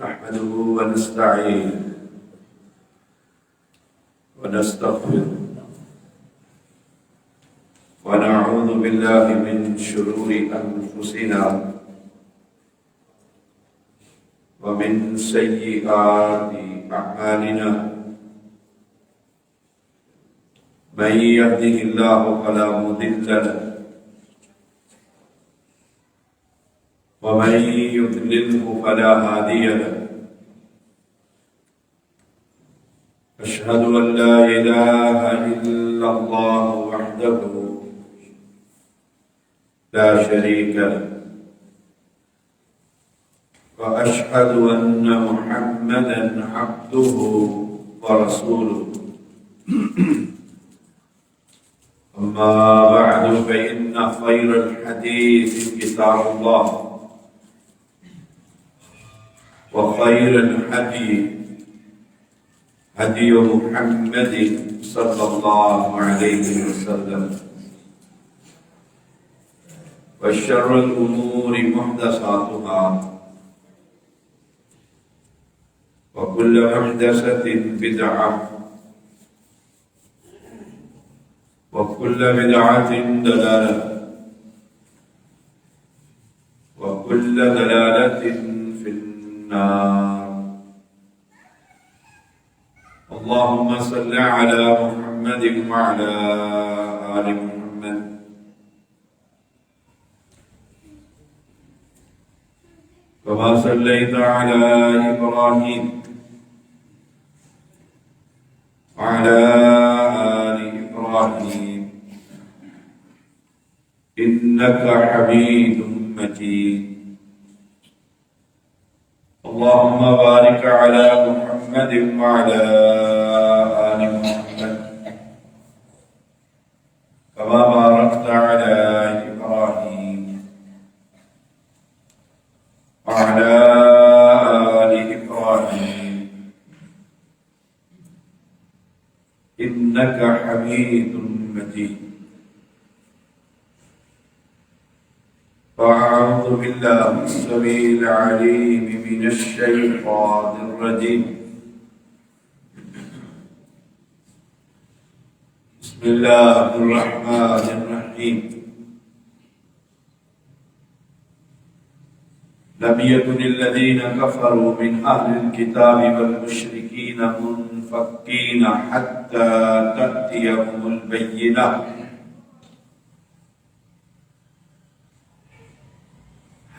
نحمده ونستعينه ونستغفره ونعوذ بالله من شرور أنفسنا ومن سيئات أعمالنا من يهده الله فلا مضل له ومن يضلله فلا هادي له أشهد أن لا إله إلا الله وحده لا شريك له وأشهد أن محمدا عبده ورسوله أما بعد فإن خير الحديث كتاب الله وخير الهدي هدي محمد صلى الله عليه وسلم وشر الأمور محدثاتها وكل محدثة بدعة وكل بدعة ضلالة وكل ضلالة في النار. اللهم صل على محمد وعلى آل محمد كما صليت على إبراهيم وعلى آل إبراهيم إنك حميد مجيد. اللهم بارك على محمد وعلى آل محمد كما باركت على إبراهيم وعلى آل إبراهيم إنك حميد مجيد. أعوذ بالله السميع العليم من الشيطان الرجيم. بسم الله الرحمن الرحيم. لم يكن الذين كفروا من أهل الكتاب والمشركين منفكين حتى تأتيهم البينة.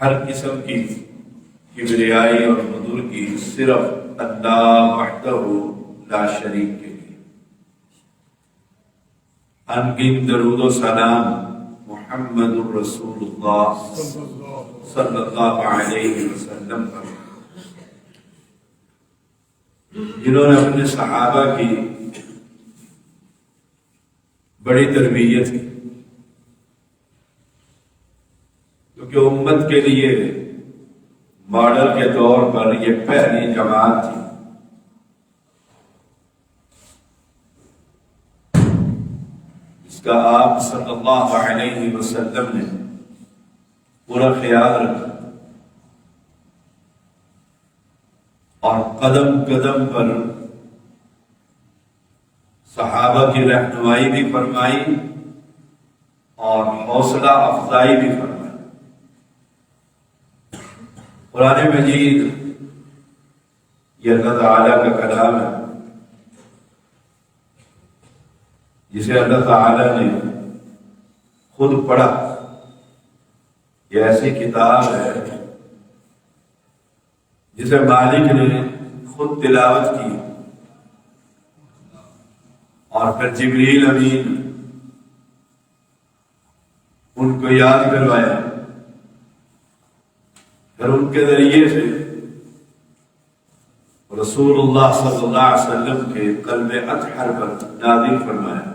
ہر قسم کی کبریائی اور بزرگی صرف اللہ وحدہ لا شریک کے لیے. ان گنت درود و سلام محمد الرسول اللہ صلی اللہ علیہ وسلم پر، جنہوں نے اپنے صحابہ کی بڑی تربیت کی، کیونکہ امت کے لیے ماڈل کے طور پر یہ پہلی جماعت تھی جس کا آپ صلی اللہ علیہ وسلم نے پورا خیال رکھا اور قدم قدم پر صحابہ کی رہنمائی بھی فرمائی اور حوصلہ افزائی بھی فرمائی. قرآن مجید یہ اللہ تعالیٰ کا کلام ہے جسے اللہ تعالیٰ نے خود پڑھا. یہ ایسی کتاب ہے جسے مالک نے خود تلاوت کی اور پھر جبریل امین ان کو یاد کروایا، پھر ان کے ذریعے سے رسول اللہ صلی اللہ علیہ وسلم کے قلب اطہر پر نازل فرمایا.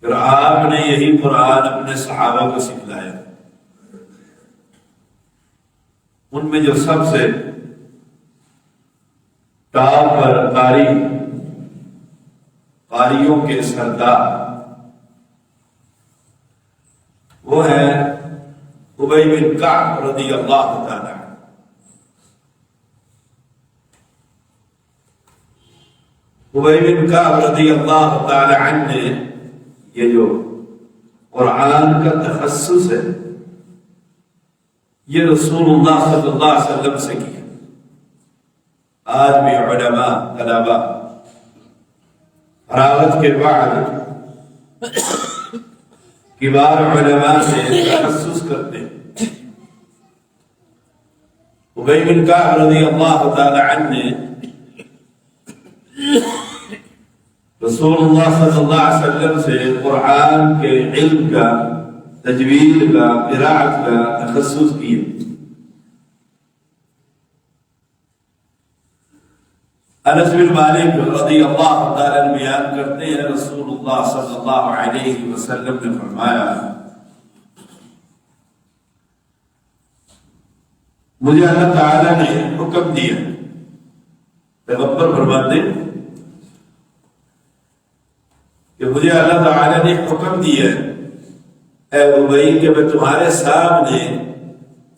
پھر آپ نے یہی قرآن اپنے صحابہ کو سکھلایا. ان میں جو سب سے ٹاپ پر قاریوں کے سردار وہ ہے ابی بن کعب رضی اللہ تعالی عنہ۔ ابی بن کعب رضی اللہ تعالی عنہ نے یہ جو قرآن کا تخصص ہے یہ رسول اللہ صلی اللہ علیہ وسلم سے کیا۔ آج بھی علماء طلباء فراغت کے بعد کبار علماء سے تخصص کرتے ہیں۔ ابی بن کعب رضی اللہ تعالی عنہ نے رسول اللہ صلی اللہ علیہ وسلم سے قرآن کے علم کا، تجوید کا، قراءت کا تخصص کیا۔ انس بن مالک رضی اللہ تعالی عنہ بیان کرتے ہیں رسول اللہ صلی اللہ علیہ وسلم نے فرمایا مجھے اللہ تعالی نے حکم دیا، پیغمبر فرماتے کہ مجھے اللہ تعالی نے حکم دیا اے ابی کہ میں تمہارے سامنے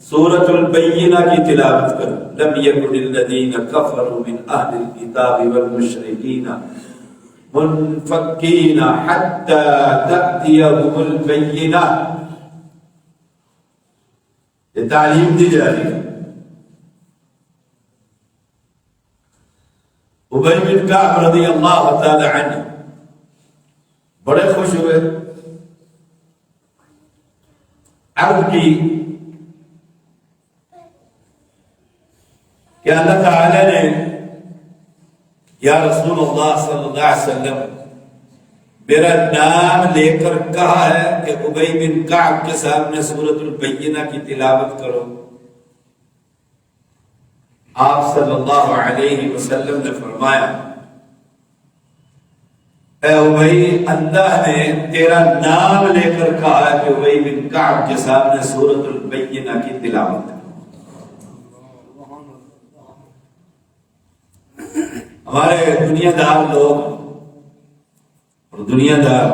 سورۃ البینہ کی تلاوت کروں۔ لم یکن الذین کفروا من اہل الکتاب والمشرکین منفکین حتی تأتیہم البینہ۔ یہ تعلیم دی جا رہی ہے۔ ابی بن کعب رضی اللہ تعالی عنہ بڑے خوش ہوئے، عرض کی کہ اللہ تعالی نے یا رسول اللہ صلی اللہ علیہ وسلم میرا نام لے کر کہا ہے کہ ابی بن کعب کے سامنے سورۃ البینہ کی تلاوت کرو۔ آپ صلی اللہ علیہ وسلم نے فرمایا اے ابی اللہ نے تیرا نام لے کر کہا ہے کہ ابی بن کعب کے سامنے سورۃ البینہ کی تلاوت کرو۔ ہمارے دنیا دار لوگ اور دنیا دار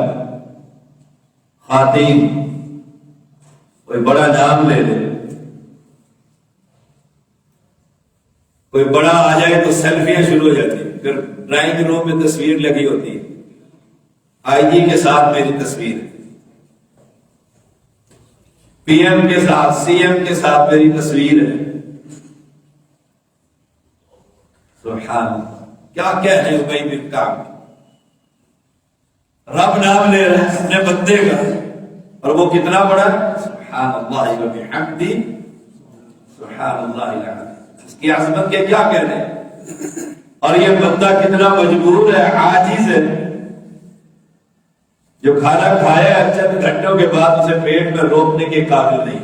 خواتین کوئی بڑا نام لے لے، کوئی بڑا آ جائے تو سیلفیاں شروع ہو جاتی ہیں، پھر ڈرائنگ روم میں تصویر لگی ہوتی ہے، آئی جی کے ساتھ میری تصویر ہے، پی ایم کے ساتھ، سی ایم کے ساتھ میری تصویر ہے۔ سبحان اللہ، کیا کہنے ابی بن کعب، رب نام لے رہے ہیں اپنے بندے کا، اور وہ کتنا بڑا ہے، سبحان اللہ و بحمدہ سبحان اللہ العظیم، اس کی عظمت کے کیا کہنے۔ اور یہ بندہ کتنا مجبور ہے، عاجز ہے، جو کھانا کھایا چند گھنٹوں کے بعد اسے پیٹ میں روکنے کے قابل نہیں،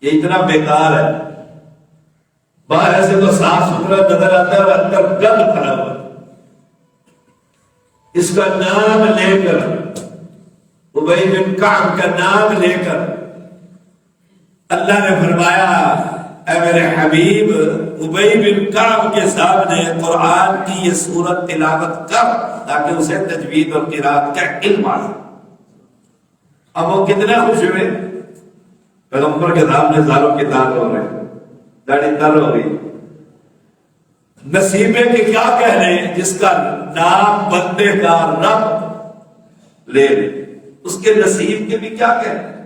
یہ اتنا بیکار ہے۔ باہر سے تو صاف ستھرا نظر آتا ہے اور اندر گند بھرا ہوا۔ اس کا نام لے کر، ابی بن کعب کا نام لے کر اللہ نے فرمایا اے میرے حبیب ابی بن کعب کے سامنے قرآن کی یہ سورت تلاوت کر تاکہ اسے تجوید اور قرات کا علم آ جائے۔ اب وہ کتنے خوش ہوئے، پیغمبر کے سامنے سالوں کے دار ہو رہے، داڑھی تر ہو گئی۔ نصیبے کے کیا کہنے جس کا نام بندے کا رب لے لے، اس کے نصیب کے بھی کیا کہنے۔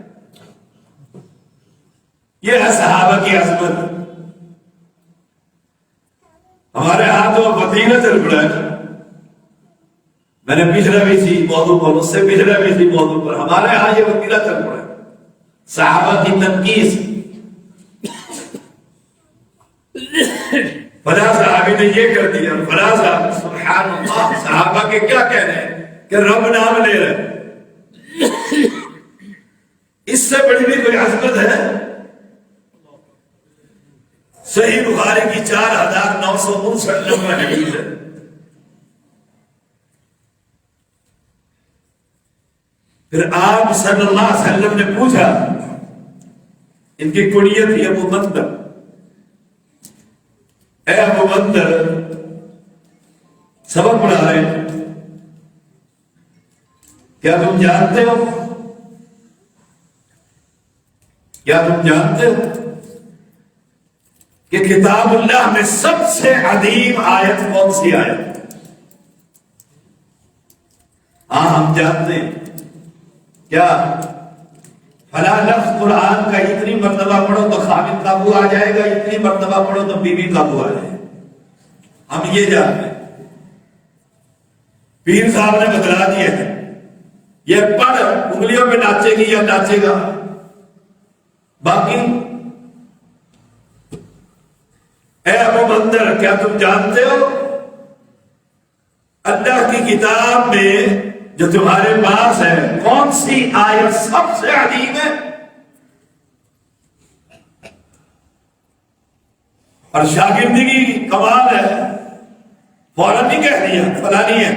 یہ ہے صحابہ کی عظمت۔ ہمارے ہاں تو وطینہ چل پڑا ہے، میں نے پچھلا بھی تھی موضوع پر، اس سے پچھلا بھی تھی موضوع پر، ہمارے ہاں یہ وطینہ چل پڑا ہے، صحابہ کی تنقیص۔ فلاں صحابی نے یہ کر دیا، فلاں صحابی، سبحان اللہ، صحابہ کے کیا کہنے ہیں کہ رب نام لے رہے، اس سے بڑی بھی کوئی عظمت ہے۔ صحیح بخاری کی 4959 نمبر حدیث ہے، پھر آپ صلی اللہ علیہ وسلم نے پوچھا، ان کی کنیت تھی ابو مندر، اے ابو مندر سبق پڑھا رہے ہیں، کیا تم جانتے ہو کیا تم جانتے ہو کہ کتاب اللہ میں سب سے عظیم آیت کون سی آیت؟ ہاں ہم جانتے ہیں. کیا؟ فلاں لفظ قرآن کا اتنی مرتبہ پڑھو تو خامد قابو آ جائے گا، اتنی مرتبہ پڑھو تو بیوی قابو آ جائے گا. ہم یہ جانتے ہیں. پیر صاحب نے بتلا دیا ہے یہ پڑھ انگلیوں میں ناچے گی یا ناچے گا. باقی اے ابو بندر، کیا تم جانتے ہو اللہ کی کتاب میں جو تمہارے پاس ہے کون سی آیت سب سے عظیم ہے؟ اور شاگردی کی کمال ہے، فوراً نہیں کہہ دیا فلانی ہے.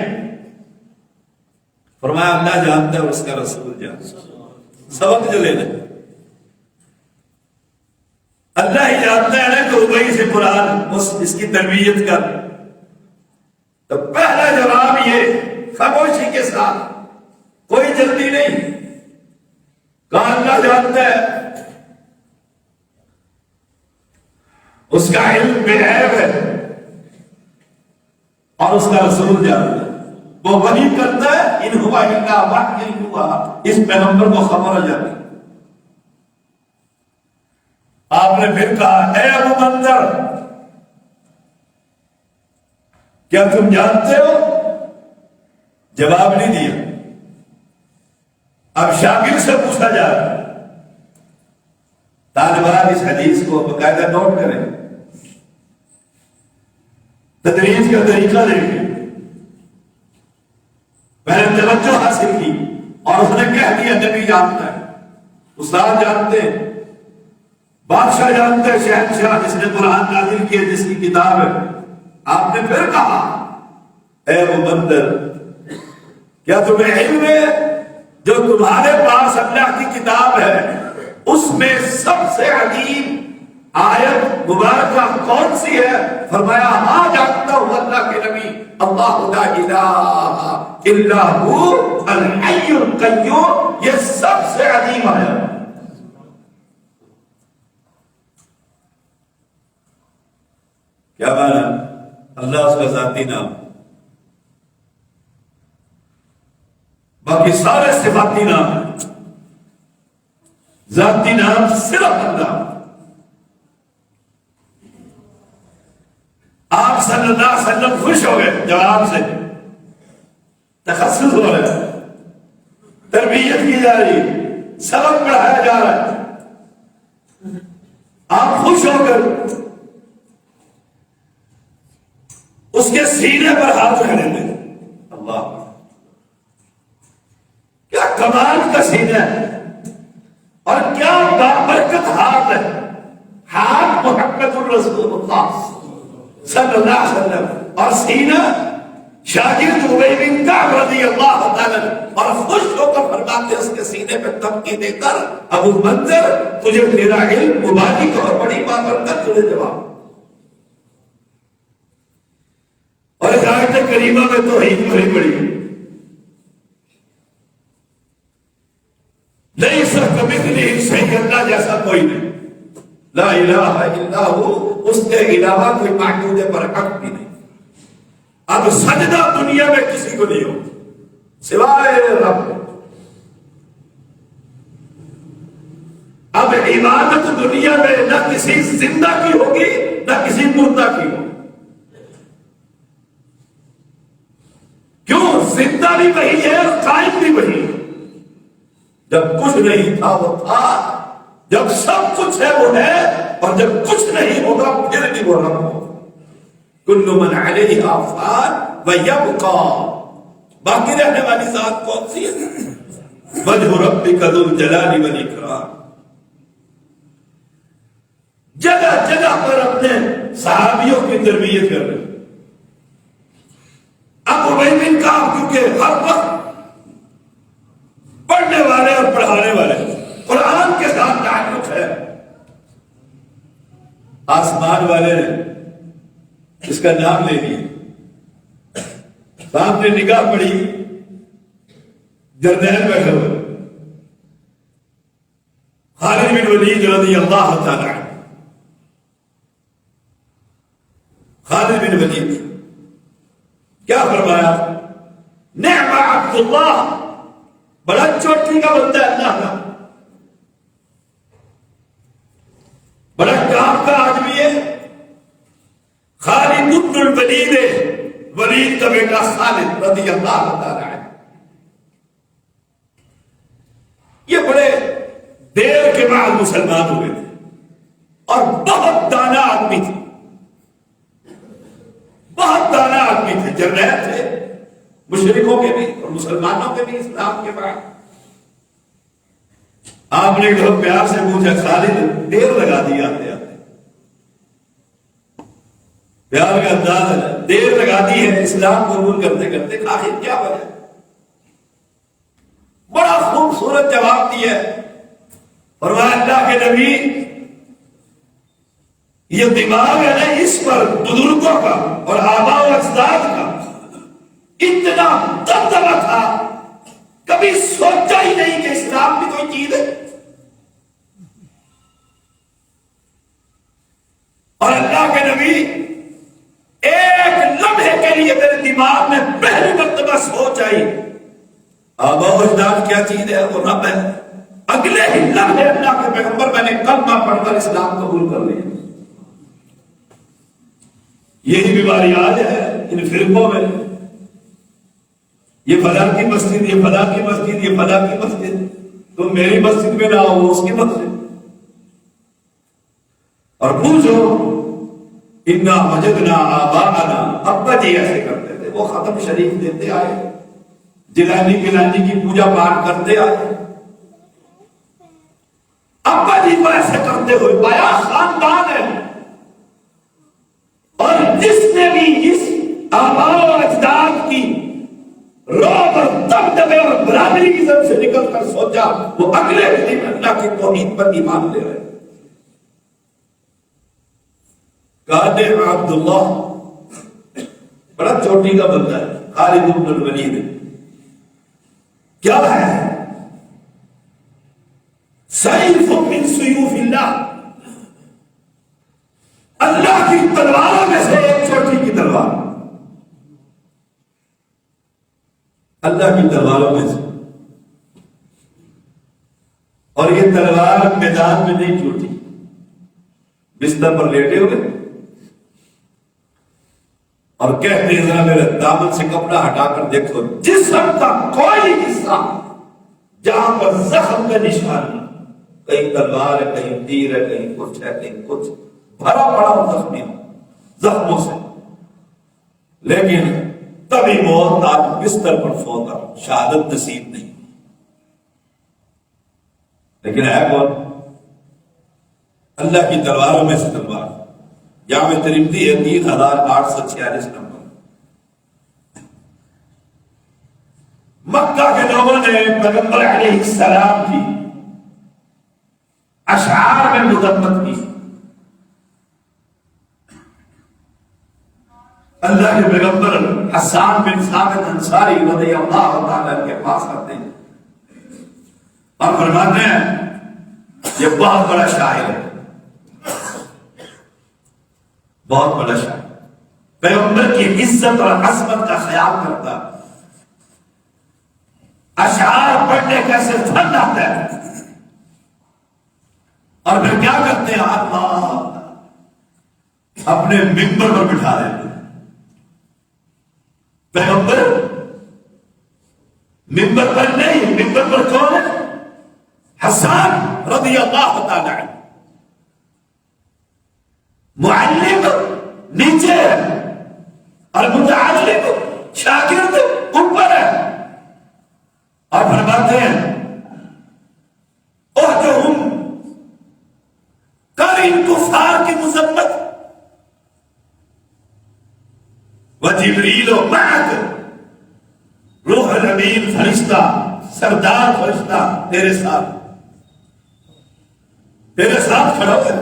فرمایا اللہ جانتا ہے اور اس کا رسول جانتا ہے. سبق جو لینا اللہ ہی جانتا ہے نا کہ ابئی سے قرآن اس کی تربیت کر. تو پہلا جواب یہ خاموشی کے ساتھ، کوئی جلدی نہیں. کہا اللہ جانتا ہے، اس کا علم بے عیب ہے اور اس کا رسول جانتا ہے. وہ وحی کرتا ہے، ان ہوا الا وحی یوحی، اس پیغمبر کو خبر ہو جاتی. آپ نے پھر کہا اے ابو بندر، کیا تم جانتے ہو؟ جواب نہیں دیا. اب شاگرد سے پوچھا جا رہا ہے. طالبان اس حدیث کو باقاعدہ نوٹ کریں، تدریج کا طریقہ دیکھیں. میں نے توجہ حاصل کی اور اس نے کہہ دیا نبی جانتا ہے، استاد جانتے ہیں، بادشاہ جانتے ہیں، شہنشاہ جس نے قرآن نازل کیا، جس کی کتاب ہے. آپ نے پھر کہا اے ابو بندر، کیا تمہیں علم ہے جو تمہارے پاس اللہ کی کتاب ہے اس میں سب سے عظیم آیت مبارکہ کون سی ہے؟ فرمایا ہاں جانتا ہوں اللہ کے نبی، اللہ لا الہ الا ہو الحی القیوم، یہ سب سے عظیم آیت. کیا مانا؟ اللہ اس کا ذاتی نام، باقی سارے صفاتی نام ہیں. ذاتی نام صرف اللہ. آپ صلی اللہ علیہ وسلم خوش ہو گئے جواب سے. تخصص ہو رہا ہے، تربیت کی جا رہی ہے، سبق پڑھایا جا رہا ہے. آپ خوش ہو کر اس کے سینے پر ہاتھ رکھنے لگے. اللہ، کیا کمال کا سینہ ہے اور کیا بابرکت ہاتھ ہے. ہاتھ محمد الرسول اللہ صلی اللہ علیہ وسلم اور سینہ شاگرد ابی بن کعب رضی اللہ تعالی، اور خوش ہو کر فرماتے اس کے سینے پہ تمکی دے کر ابو بندر تجھے تیرا علم مبارک اور بڑی بابرکت تجھے جواب. اور اس آیت کریمہ میں توحید بڑی بڑی نہیں سر کمثلہ شیء، اللہ جیسا کوئی نہیں، لا الہ الا ہو، اس کے علاوہ کوئی معبود برحق بھی نہیں. اب سجدہ دنیا میں کسی کو نہیں ہو سوائے رب. اب عبادت دنیا میں نہ کسی زندہ کی ہوگی نہ کسی مردہ کی ہوگی. کیوں؟ زندہ بھی وہی ہے اور قائم بھی وہی ہے. جب کچھ نہیں تھا وہ تھا، جب سب کچھ ہے وہ ہے، اور جب کچھ نہیں ہوگا پھر بھی وہ رب ہوگا. کل من علیہا فان ویبقا، باقی رہنے والی ذات کون سی ہے؟ وجہ ربک ذو الجلال والاکرام. جگہ جگہ پر اپنے صحابیوں کی تربیت کر رہے. اب ابی بن کعب کیونکہ ہر وقت پڑھنے والے اور پڑھانے والے، قرآن کے ساتھ تعلق ہے. آسمان والے نے اس کا نام لے لیا، سامنے نگاہ پڑی، جرنیل بیٹھے ہوئے، خالد بن ولید رضی اللہ تعالی عنہ، خالد بن ولید کیا فرمایا؟ نعم عبداللہ، بڑا چوٹی کا بندہ ہے اللہ کا، بڑا کام کا آدمی ہے خالد بن الولید، ولید کا بیٹا خالد رضی اللہ تعالی عنہ۔ یہ بڑے دیر کے بعد مسلمان ہوئے تھے اور بہت دانا آدمی تھے، بہت دانا آدمی تھے، جرنیل تھے مشرکوں کے بھی اور مسلمانوں کے بھی اسلام کے بعد۔ آپ نے بہت پیار سے پوچھا خالد دیر لگا دی آتے آتے، پیار کا انداز ہے، دیر لگا دی ہے اسلام قبول کرتے کرتے، آخر کیا وجہ؟ بڑا خوبصورت جواب دیا ہے، فرمایا اللہ کے نبی یہ دماغ ہے نا، اس پر بزرگوں کا اور آباء و اجداد کا اتنا دبدبا تھا، کبھی سوچا ہی نہیں کہ اسلام بھی کوئی چیز ہے۔ اور اللہ کے نبی ایک لمحے کے لیے میرے دماغ میں پہلی مرتبہ سوچ آئی آباء و اجداد کیا چیز ہے، وہ رب ہے۔ اگلے ہی لمحے اللہ کے پیغمبر میں نے کلمہ پڑھ کر اسلام قبول کر لیا۔ یہی بیماری آج ہے ان فرقوں میں، یہ فلاں کی مسجد، یہ فلاں کی مسجد، یہ فلاں کی مسجد، تم میری مسجد میں نہ ہو، وہ اس کی مسجد۔ اور پوچھو انا وجدنا آباءنا، ابا جی ایسے کرتے تھے، وہ ختم شریف دیتے آئے، جلانی گلانی کی پوجا پاٹ کرتے آئے، ابا جی کو ایسے کرتے ہوئے پایا، خاندان ہے۔ اور جس نے بھی اس آباء و اجداد کی رعب اور دبدبے اور برادری کی طرف سے نکل کر سوچا، وہ اگلے دن اللہ کی توحید پر ایمان لے رہے۔ قادر عبداللہ بڑا چوٹی کا بندہ ہے، خالد بن الولید کیا ہے؟ سیف من سیوف اللہ، اللہ کی تلواروں میں سے ایک چھوٹی کی تلوار، اللہ کی تلواروں میں سے، اور یہ تلوار میدان میں نہیں ٹوٹی، بستر پر لیٹے ہوئے اور کہتے ہیں ذرا میرے دامن سے کپڑا ہٹا کر دیکھو، جسم کا کوئی حصہ جہاں پر زخم کا نشان نہیں، کہیں تلوار ہے، کہیں تیر ہے، کہیں کچھ ہے، کہیں کچھ، بھرا پڑا زخمی زخموں سے، لیکن تبھی موت آج بستر پر سوتا، شہادت نصیب نہیں، لیکن ہے کون؟ اللہ کی تلواروں میں سے تلوار۔ جامع ترمذی ہے 3846 نمبر۔ مکہ کے لوگوں نے پیغمبر علیہ السلام کی اشعار میں مذمت کی، اللہ کے پیغمبر حسان بن ثابت انصاری رضی اللہ تعالیٰ کے پاس آتے ہیں اور فرماتے ہیں یہ بہت بڑا شاعر ہے، بہت بڑا شاعر، پیغمبر کی عزت اور عظمت کا خیال کرتا، اشعار پڑھنے کا ایسے فن آتا ہے، اور پھر کیا کرتے ہیں؟ اللہ اپنے ممبر پر بٹھا دیتے ہیں۔ پیغمبر ممبر پر نہیں، ممبر پر کون ہے؟ حسان رضی اللہ تعالی عنہ، معلم نیچے ہے اور متعلم شاگرد اوپر ہے، اور فرماتے ہیں احدہم کر ان کفار کی مذمت، وجبریل معک، روح الامین فرشتہ، سردار فرشتہ تیرے ساتھ کھڑا ہے،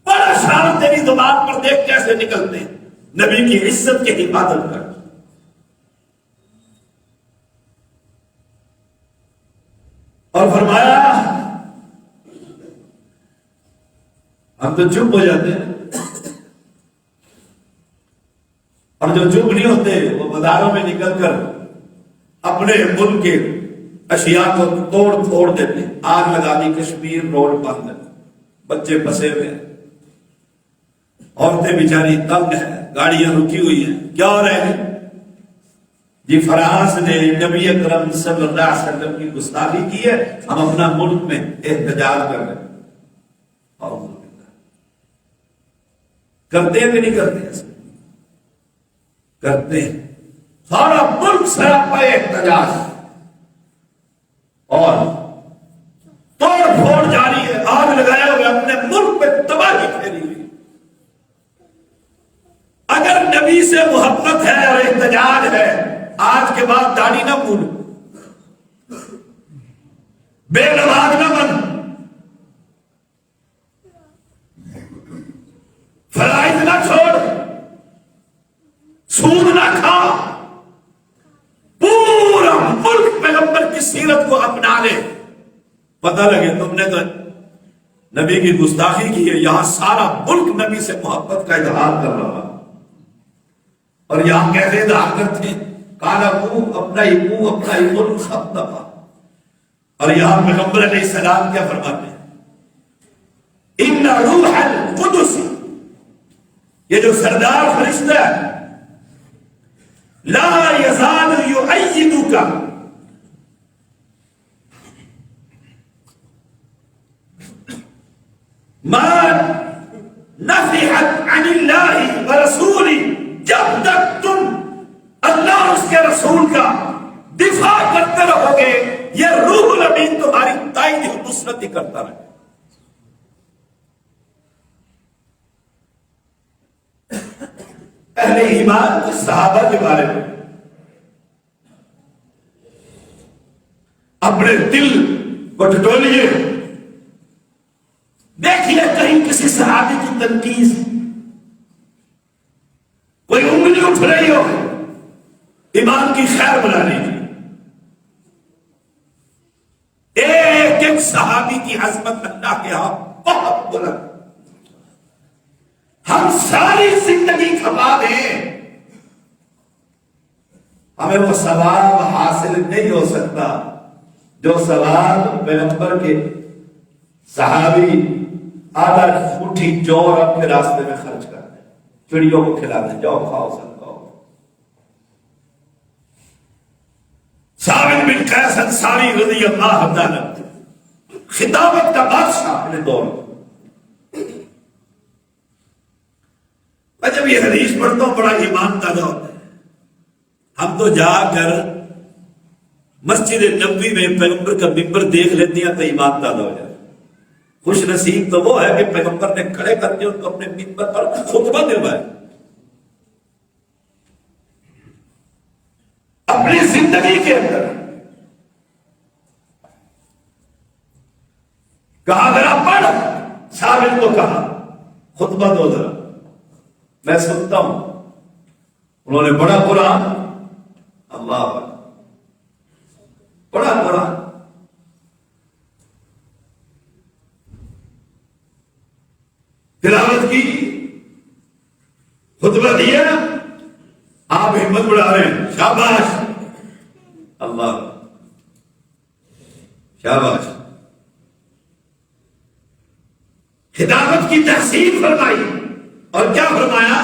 بڑا شان تیری زبان پر دیکھ کیسے نکلتے ہیں، نبی کی عزت کی حفاظت کر۔ اور فرمایا ہم تو چپ ہو جاتے ہیں، اور جو چپ نہیں ہوتے وہ بازاروں میں نکل کر اپنے ملک کے اشیاء کو توڑ پھوڑ دیتے ہیں۔ آگ لگا دی کشمیر روڈ بند ہے، بچے پھنسے ہوئے ہیں، عورتیں بیچاری تنگ ہیں، گاڑیاں رکی ہوئی ہیں، کیا ہو رہے ہیں جی؟ فرانس نے نبی اکرم صلی اللہ علیہ وسلم کی گستاخی کی ہے، ہم اپنا ملک میں احتجاج کر رہے ہیں۔ کرتے ہیں کہ نہیں کرتے ہیں؟ کرتے ہیں، سارا ملک سراپا احتجاج اور توڑ پھوڑ جاری ہے، آگ لگائے ہوئے اپنے ملک پہ تباہی پھیلی ہوئی۔ اگر نبی سے محبت ہے اور احتجاج ہے، آج کے بعد داڑھی نہ بھولو، بے نماز نہ بن، فرائض نہ چھوڑ، سود نہ کھا، پورا ملک پیغمبر کی سیرت کو اپنا لے۔ پتہ لگے تم نے تو نبی کی گستاخی کی ہے، یہاں سارا ملک نبی سے محبت کا اظہار کر رہا، اور یہاں کیسے اظہار کرتے ہیں؟ کالا منہ اپنا ہی ملک سب دفعہ، اور یہاں پیغمبر علیہ السلام کیا فرماتے ہیں؟ ان روح القدس، یہ جو سردار فرشتہ ہے، لا یزال یؤیدک، ما نفحت عن اللہ ورسولہ، جب تک تم اللہ اور اس کے رسول کا دفاع کرتے رہو گے، یہ روح الامین تمہاری تائید و نصرت ہی کرتا رہے۔ اہل ایمان کے صحابہ کے بارے میں اپنے دل کو ٹٹولیے، دیکھیے کہیں کسی صحابی کی تنقید، کوئی انگلی اٹھ رہی ہو، ایمان کی خیر بنا لیجیے۔ ایک ایک صحابی کی عظمت اللہ کے ہاں بہت بلند، ہم ساری زندگی کھپا دیں، ہمیں وہ ثواب حاصل نہیں ہو سکتا جو ثواب پیغمبر کے صحابی آدھا مٹھی جو رب کے راستے میں خرچ کرتے ہیں، چڑیوں کو کھلاتے، جاؤ کھاؤ سب کھاؤ۔ ثابت بن قیس انصاری رضی اللہ تعالی خطابت کا بادشاہ اپنے دور میں، میں جب یہ حدیث پڑھتا ہوں بڑا ایمان تازہ ہوتا ہے۔ ہم تو جا کر مسجد نبوی میں پیغمبر کا ممبر دیکھ لیتے ہیں تو ایمان تازہ ہو جاتا ہے۔ خوش نصیب تو وہ ہے کہ پیغمبر نے کھڑے کر کے ان کو اپنے ممبر پر خطبہ دلوایا، اپنی زندگی کے اندر کہا ذرا پڑھ، ثابت کو کہا خطبہ دو ذرا میں سنتا ہوں۔ انہوں نے بڑا قرآن، اللہ اکبر، بڑا قرآن، تلاوت کی، خطبہ دیا، آپ ہمت بڑھا رہے ہیں، شاباش، اللہ شاباش۔ خطابت کی تحسین فرمائی، اور کیا فرمایا؟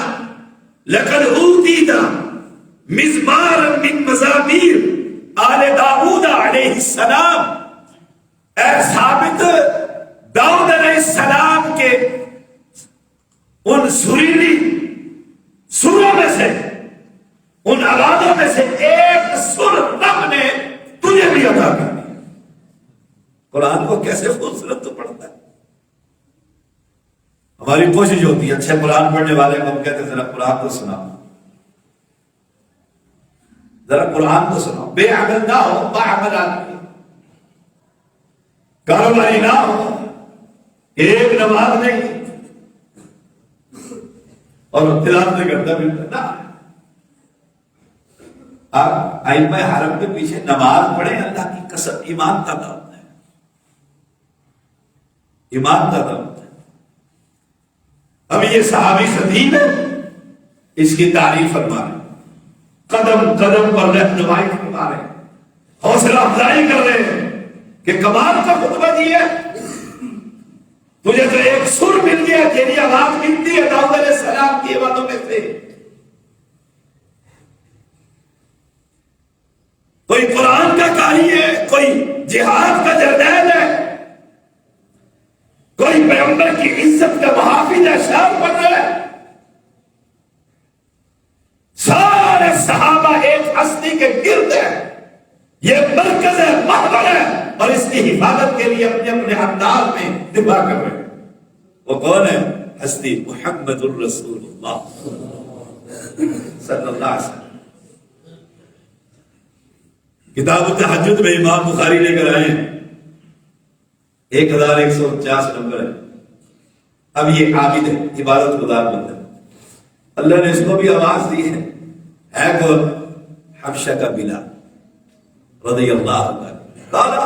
لَقَدْ أُوتِيتَ مِزْمَارًا مِّن مَزَامِيرِ آلِ داؤد علیہ السلام، اے ثابت داؤد علیہ السلام کے ان سریلی سروں میں سے، ان آوازوں میں سے ایک سر رب نے تجھے بھی عطا کر دیا۔ قرآن کو کیسے خوبصورت تو پڑھتا ہے۔ ہماری کوشش ہوتی ہے اچھے قرآن پڑھنے والے کو ہم کہتے ہیں ذرا قرآن تو سناؤ، ذرا قرآن تو سناؤ۔ بے عمل نہ ہو، باعمل آدمی، کاروباری نہ ہو، ایک نماز نہیں اور تلاوت نہیں کرتا بھی نہ۔ آپ ائمہ حرم کے پیچھے نماز پڑھیں، اللہ کی قسم ایمان تازہ ہوتا ہے، ایمان تازہ ہوتا ہے۔ اب یہ صحابی خطیب ہے، اس کی تعریف فرما رہے، قدم قدم پر رہنمائی فرما رہے، حوصلہ افزائی کر رہے ہیں کہ کمال کا خطبہ دیا، تجھے تو ایک سر مل گیا، تیری آواز ملتی ہے داؤد علیہ السلام کی آوازوں میں سے، کوئی قرآن کا قاری ہے، کوئی جہاد کا جرنیل ہے، کوئی پیغمبر کی عزت کا محافظ اشعار پڑھ رہا ہے، سارے صحابہ ایک ہستی کے گرد ہیں، یہ مرکز ہے، محور ہے، اور اس کی حفاظت کے لیے اپنے اپنے انداز میں دفاع کر رہے ہیں۔ وہ کون ہے؟ ہستی محمد الرسول اللہ صلی اللہ علیہ وسلم۔ کتاب التہجد میں امام بخاری لے کر آئے ہیں، 1149 نمبر ہے۔ اب یہ عابد ہے، عبادت گزار بندہ، اللہ نے اس کو بھی آواز دی ہے کون؟ حبشہ کا بلال رضی اللہ عنہ، کالا،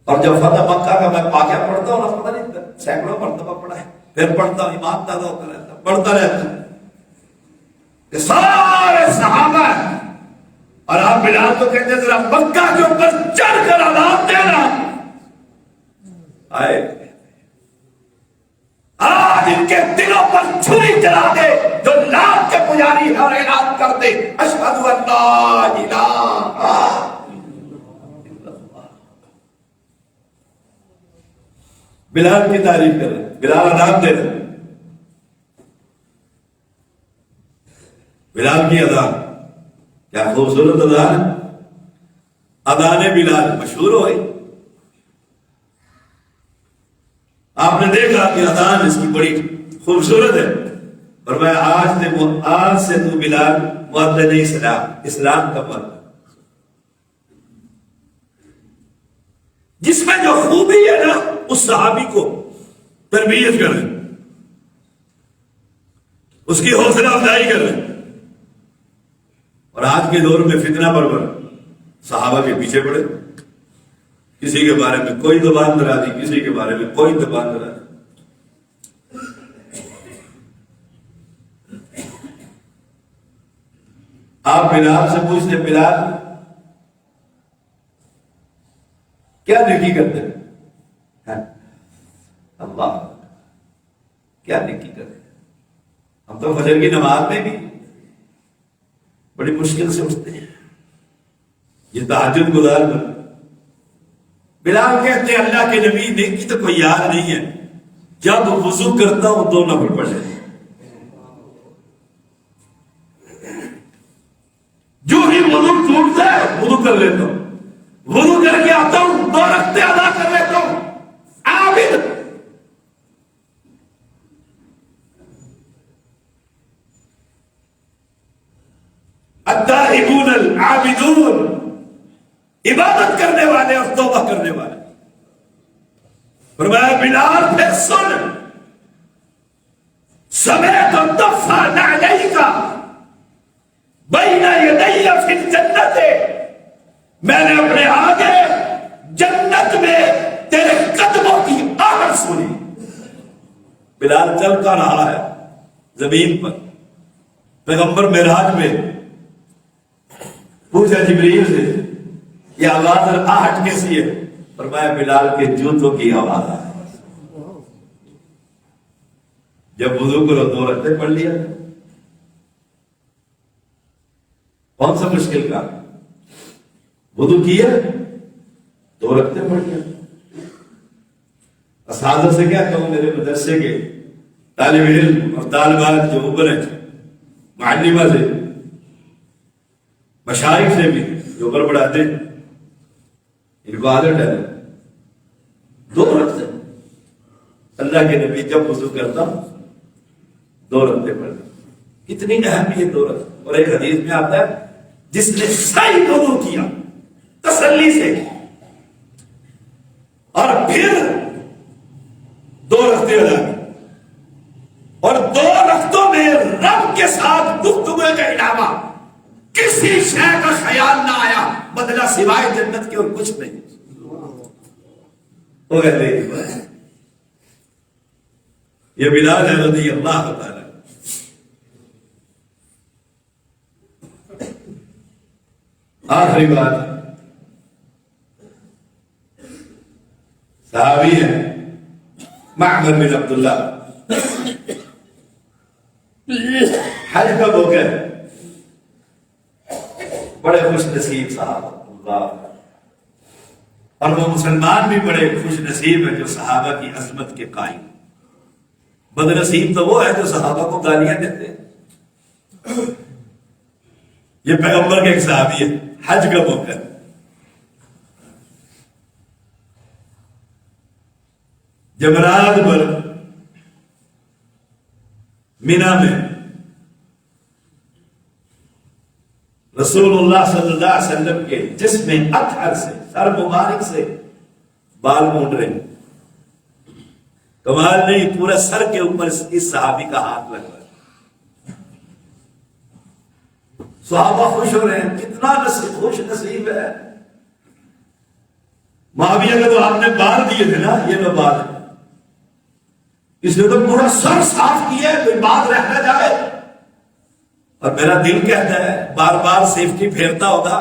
اور جب فتح مکہ کا میں واقعہ پڑھتا ہوں نا، پتہ نہیں سینکڑوں مرتبہ پڑھا ہے، پھر پڑھتا ہوں، ایمان تازہ ہوتا رہتا، پڑھتا رہتا کہ سارے صحابہ ہیں، اور آپ بلال تو کہتے ہیں ذرا مکہ کے اوپر چڑھ کر آزاد دینا، آئے آج ان کے دلوں پر چھری چلا دے جو لات کے پجاری ہے، اور اعلان کر دے اشہد ان لا الہ الا اللہ۔ بلال کی تعریف کریں، بلال اذان دے رہے، بلال کی اذان کیا خوبصورت اذان ہے، اذان بلال مشہور ہوئی، آپ نے دیکھا کہ اذان اس کی بڑی خوبصورت ہے، اور میں آج سے تو بلال مؤذن اسلام کا مؤذن، جس میں جو خوبی ہے نا اس صحابی کو تربیت کریں، اس کی حوصلہ افزائی کریں، اور آج کے دور میں فتنہ پرور صحابہ کے پیچھے پڑے، کسی کے بارے میں کوئی زبان درا دی، کسی کے بارے میں کوئی زبان درا دی۔ آپ بلال سے پوچھتے، بلال کیا نیکی کرتے ہیں؟ اللہ کیا نیکی کرتے ہیں؟ ہم تو فجر کی نماز میں بھی بڑی مشکل سے اٹھتے ہیں، یہ تہجد گزار کر۔ بلال کہتے ہیں اللہ کے نبی نیکی تو کوئی یاد نہیں ہے، جب وضو کرتا ہوں 2 نفل پڑھ لیتا ہوں، جو ہی وضو ٹوٹتا ہے وضو کر لیتا ہوں، وضو کر کے آتا ہوں 2 رکعتیں ادا کر لیتا ہوں، عابد۔ التائبون العابدون، عبادت کرنے والے اور توبہ کرنے والے۔ فرمایا بلال پھر سن، سمیت دفع نعلیک بین یدی فی الجنت، میں نے اپنے آگے جنت میں تیرے قدموں کی آہٹ سنی۔ بلال چل کر رہا ہے زمین پر، پیغمبر معراج میں پوچھا جبریل سے یہ آواز اور آہٹ کیسی ہے؟ فرمایا بلال کے جوتوں کی آواز ہے۔ جب وضو کرو 2 رکعتیں پڑھ لیا، کون سا مشکل کام؟ وضو کیا 2 رکعتیں پڑھ لیا۔ اساتذہ سے کیا کہوں، میرے مدرسے کے طالب علم اور طالبات جو اوپر ہیں، معلمہ سے، مشائخ سے بھی جو اوپر پڑھاتے ہیں، ان کو عادت ہے 2 رکعتیں۔ اللہ کے نبی جب وضو کرتا 2 رکعتیں پڑھتے، کتنی اہم یہ 2 رکعتیں۔ اور ایک حدیث میں آتا ہے جس نے صحیح وضو کیا تسلی سے اور پھر 2 رکعتیں ادا کی، اور 2 رکعتوں میں رب کے ساتھ گفتگو کے علاوہ کسی شے کا خیال نہ آیا، بدلہ سوائے جنت کے اور کچھ نہیں۔ وہ اہل ایمان ہے۔ یہ بلال ہے رضی اللہ تعالی۔ آخری بات، صحابی ہے معمر بن عبداللہ، حج کب ہو گئے، بڑے خوش نصیب صحابہ اللہ، اور وہ مسلمان بھی بڑے خوش نصیب ہیں جو صحابہ کی عظمت کے قائم۔ بد نصیب تو وہ ہے جو صحابہ کو گالیاں دیتے ہیں۔ یہ پیغمبر کے ایک صحابی ہے، حج کا موقع، جمرات پر مینا میں رسول اللہ صلی اللہ علیہ وسلم کے جسم اطہر سے، سر مبارک سے بال مونڈ رہے ہیں۔ کمال نہیں، پورا سر کے اوپر اس صحابی کا ہاتھ لگ رہا ہے۔ صحابہ خوش ہو رہے ہیں، کتنا خوش نصیب ہے۔ معاویہ کا تو آپ نے بال دیے تھے نا، یہ لو بال ہے، اس نے تو پورا سر صاف کیا ہے، کوئی بات رہ نہ جائے۔ اور میرا دل کہتا ہے بار بار سیفٹی پھیرتا ہوگا،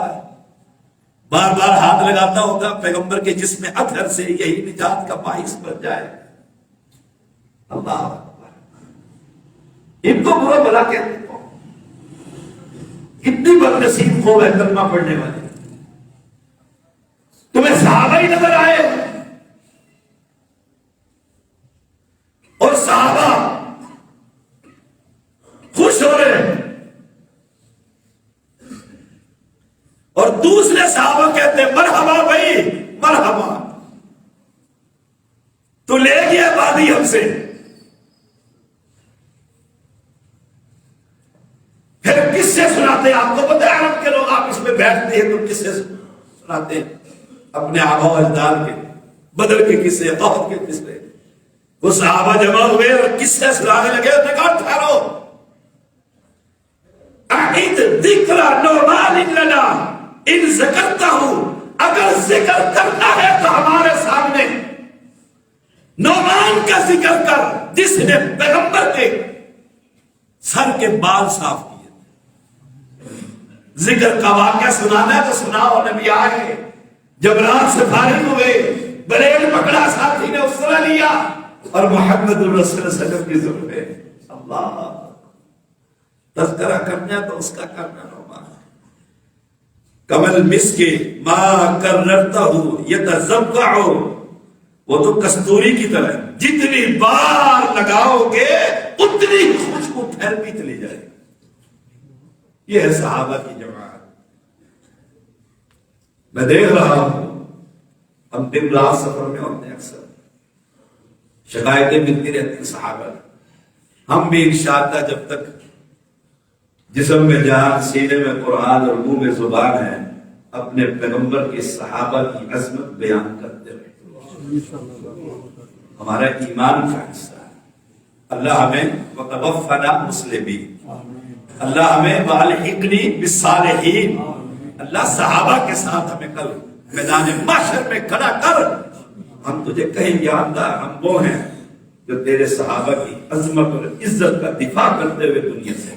بار بار ہاتھ لگاتا ہوگا پیغمبر کے جسم اطہر سے، یہی نجات کا باعث بن جائے۔ اللہ اکبر، ان کو برا بلا کہتے ہیں، کتنی بد نصیب قوم ہے کلمہ پڑھنے والے۔ تمہیں صحابہ ہی نظر آئے اور صحابہ خوش ہو رہے ہیں، اور دوسرے صحابہ کہتے ہیں مرحبا بھائی مرحبا، تو لے گیا بادی ہم سے۔ پھر کس سے سناتے ہیں؟ آپ کو پتہ ہے عرب کے لوگ، آپ اس میں بیٹھتے ہیں تو کس سے سناتے ہیں؟ اپنے آبا و اجداد کے، بدر کے قصے، احد کے قصے۔ وہ صحابہ جمع ہوئے اور کس سے سنانے لگے، انہوں نے کہا ٹھہرو، اعید ذکر نعمان لنا ان ذکرتا ہوں، اگر ذکر کرنا ہے تو ہمارے سامنے نعمان کا ذکر کر جس نے پیغمبر کے سر کے بال صاف کیے۔ ذکر کا واقعہ سنانا ہے تو سناؤ، نبی آئے، جمرات سے فارغ ہوئے، بلیڈ پکڑا، ساتھی نے اسرا لیا، اور محمد الرسول صلی اللہ علیہ وسلم کی ذکر ہے۔ اللہ، تذکرہ کرنا تو اس کا کرنا نعمان۔ کمل مسک ما کررتہ یتزوع، وہ تو کستوری کی طرح جتنی بار لگاؤ گے اتنی خوشبو پھیلتی چلی جائے گی۔ یہ ہے صحابہ کی جماعت۔ میں دیکھ رہا ہوں ہم دن رات سفر میں ہوتے ہیں، اکثر شکایتیں ملتی رہتی ہیں صحابہ۔ ہم بھی انشاءاللہ جب تک جسم میں جان، سینے میں قرآن اور منہ میں زبان ہے، اپنے پیغمبر کے صحابہ کی عظمت بیان کرتے رہے، ہمارا ایمان کا حصہ ہے۔ اللہ ہمیں وتوفنا مسلمین، اللہ ہمیں والحقنی بالصالحین، اللہ صحابہ کے ساتھ ہمیں کل میدان محشر میں کھڑا کر، ہم تجھے کہیں یا اللہ ہم وہ ہیں جو تیرے صحابہ کی عظمت اور عزت کا دفاع کرتے ہوئے دنیا سے